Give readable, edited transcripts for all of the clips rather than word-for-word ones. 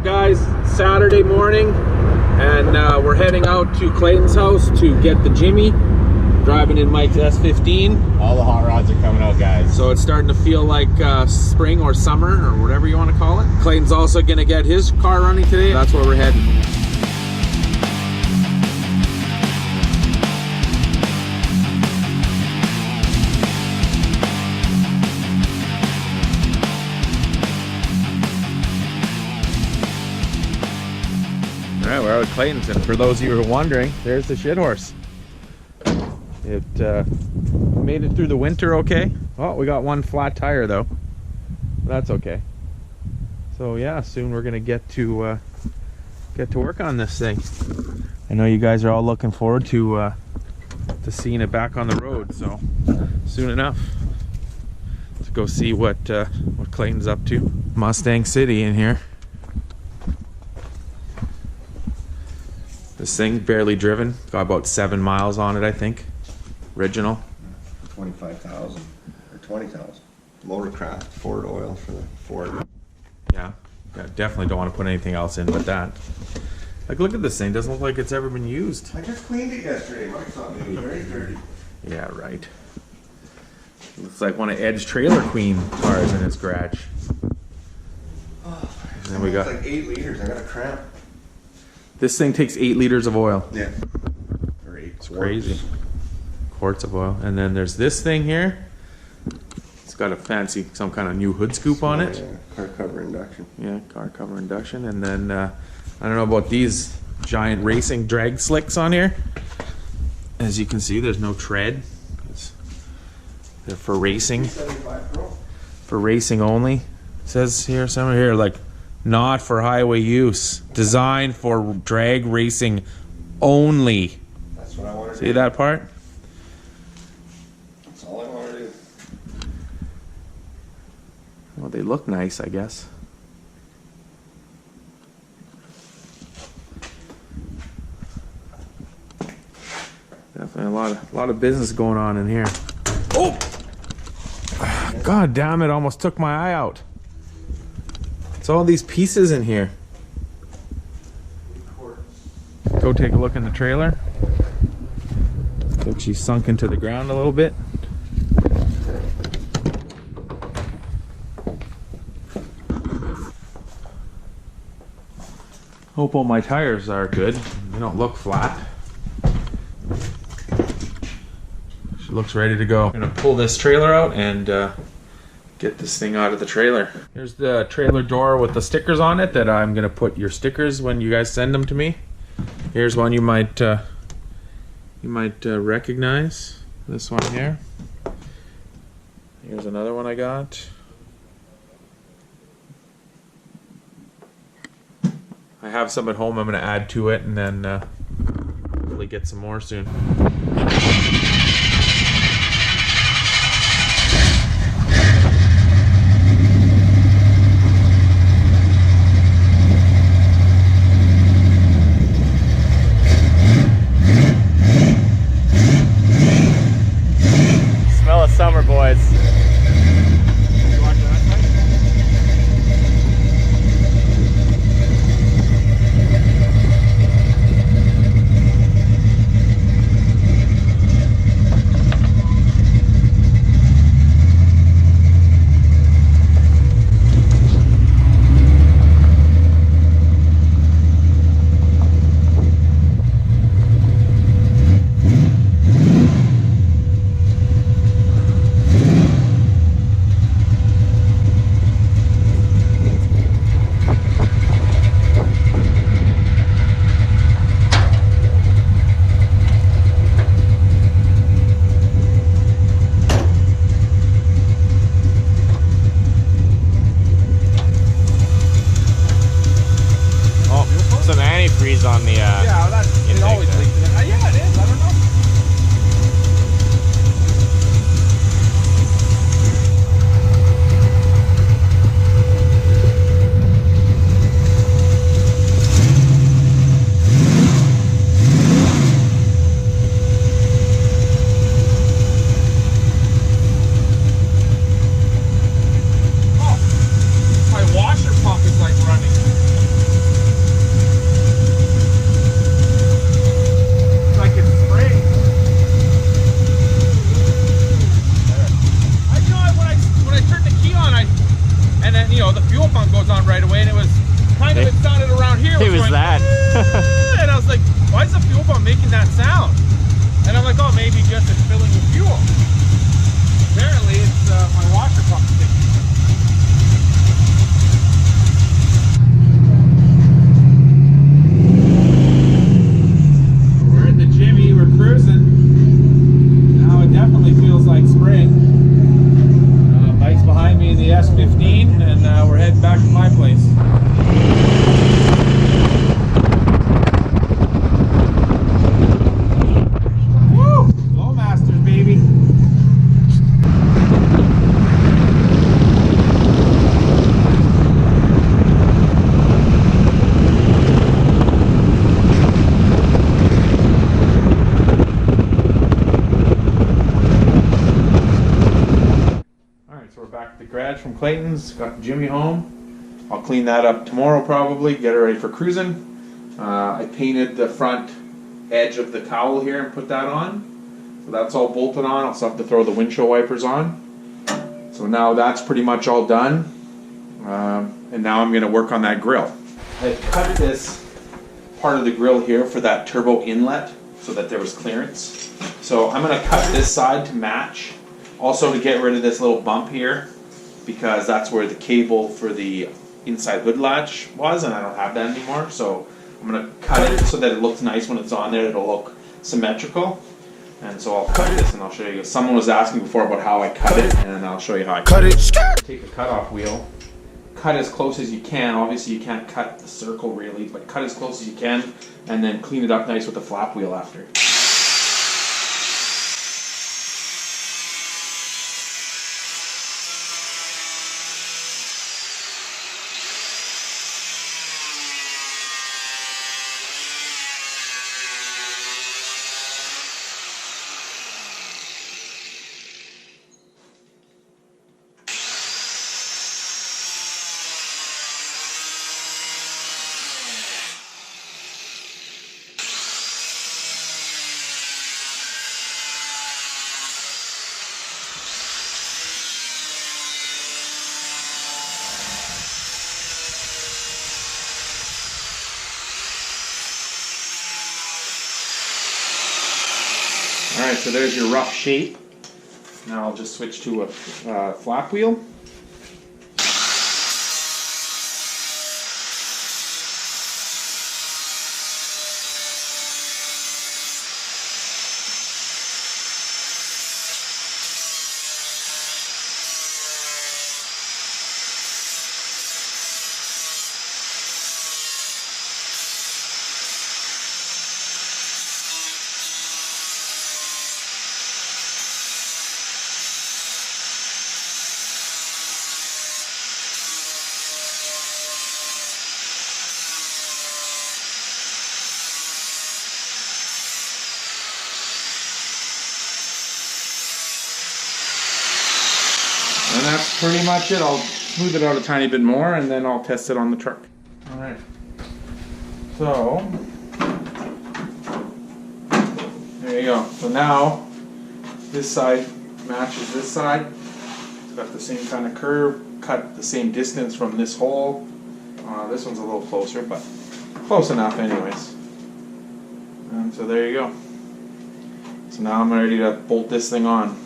Guys, Saturday morning, and we're heading out to Clayton's house to get the Jimmy. Driving in Mike's S15. All the hot rods are coming out, guys. So it's starting to feel like spring or summer or whatever you want to call it. Clayton's also going to get his car running today. That's where we're heading. All right, we're out at Clayton's, and for those of you who are wondering, there's the shit horse. It made it through the winter okay. Oh, we got one flat tire though. That's okay. So yeah, soon we're gonna get to work on this thing. I know you guys are all looking forward to seeing it back on the road. So soon enough, let's go see what Clayton's up to. Mustang City in here. This thing barely driven. Got about 7 miles on it, I think. Original. 25,000 or 20,000. Motorcraft, Ford oil for the Ford. Yeah, definitely don't want to put anything else in but that. Like, look at this thing. Doesn't look like it's ever been used. I just cleaned it yesterday. Mike thought it was very dirty. Yeah, right. Looks like one of Ed's Trailer Queen cars in his garage. Oh, and then we got like 8 liters. I got a cramp. This thing takes 8 liters of oil. Yeah. Or 8 It's crazy. Quarts of oil. And then there's this thing here. It's got a fancy, some kind of new hood scoop on it. Yeah, car cover induction. Yeah, car cover induction. And then I don't know about these giant racing drag slicks on here. As you can see, there's no tread. They're for racing. For racing only. It says here somewhere here, like, not for highway use. Designed for drag racing only. That's what I want to See that part? That's all I want to do. Well, they look nice, I guess. Definitely a lot of business going on in here. Oh! God damn it, almost took my eye out. It's all these pieces in here. Go take a look in the trailer. Looks like she's sunk into the ground a little bit. Hope all my tires are good. They don't look flat. She looks ready to go. I'm gonna pull this trailer out and get this thing out of the trailer. Here's the trailer door with the stickers on it that I'm gonna put your stickers when you guys send them to me. Here's one you might recognize. This one here. Here's another one I got. I have some at home I'm gonna add to it, and then hopefully get some more soon. Summer, boys. was on right away, and it was kind of, it sounded around here. It was going, that. And I was like, why is the fuel pump making that sound? And I'm like, oh, maybe just it's filling with fuel. Apparently, it's my washer pump sticking. We're in the Jimmy, we're cruising. Now it definitely feels like spring. Mike's behind me in the S10, and we're heading back to my place. Woo! Flowmasters, baby. So we're back at the garage from Clayton's. Got Jimmy home. I'll clean that up tomorrow probably, get it ready for cruising. I painted the front edge of the cowl here and put that on. So that's all bolted on. I'll still have to throw the windshield wipers on. So now that's pretty much all done. And now I'm going to work on that grill. I cut this part of the grill here for that turbo inlet so that there was clearance. So I'm going to cut this side to match. Also to get rid of this little bump here, because that's where the cable for the inside hood latch was, and I don't have that anymore. So I'm going to cut it so that it looks nice when it's on there. It'll look symmetrical. And so I'll cut this and I'll show you. Someone was asking before about how I cut it, and I'll show you how I cut it. Take the cutoff wheel, cut as close as you can. Obviously you can't cut the circle really, but cut as close as you can, and then clean it up nice with the flap wheel after. Alright, so there's your rough shape. Now I'll just switch to a flap wheel. And that's pretty much it. I'll smooth it out a tiny bit more and then I'll test it on the truck. Alright. So, there you go. So now, this side matches this side. It's got the same kind of curve, cut the same distance from this hole. This one's a little closer, but close enough anyways. And so there you go. So now I'm ready to bolt this thing on.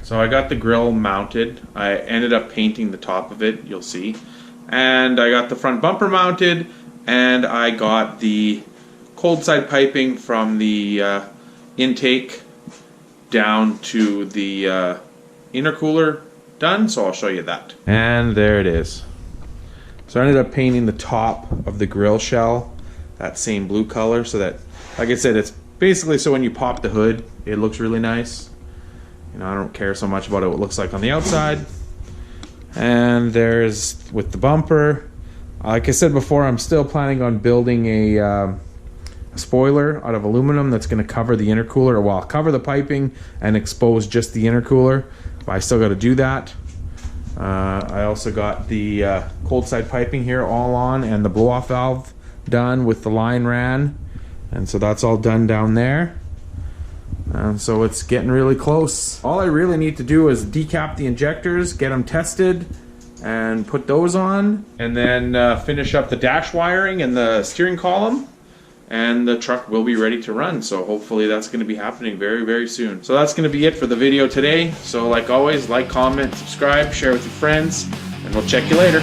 So I got the grill mounted. I ended up painting the top of it, you'll see. And I got the front bumper mounted, and I got the cold side piping from the intake down to the intercooler done, so I'll show you that. And there it is. So I ended up painting the top of the grill shell that same blue color, so that, like I said, it's basically so when you pop the hood, it looks really nice. You know, I don't care so much about what it looks like on the outside. And there's, with the bumper, like I said before, I'm still planning on building a spoiler out of aluminum that's going to cover the intercooler, or well, cover the piping and expose just the intercooler. But I still got to do that. I also got the cold side piping here all on, and the blow-off valve done with the line ran, and so that's all done down there. So it's getting really close. All I really need to do is decap the injectors, get them tested, and put those on, and then finish up the dash wiring and the steering column, and the truck will be ready to run. So hopefully that's going to be happening very, very soon. So that's going to be it for the video today. So like always, like, comment, subscribe, share with your friends, and we'll check you later.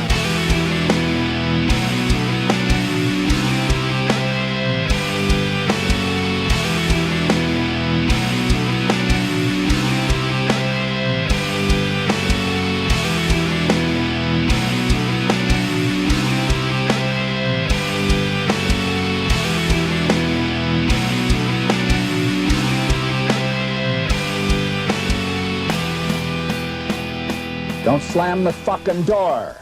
Don't slam the fucking door.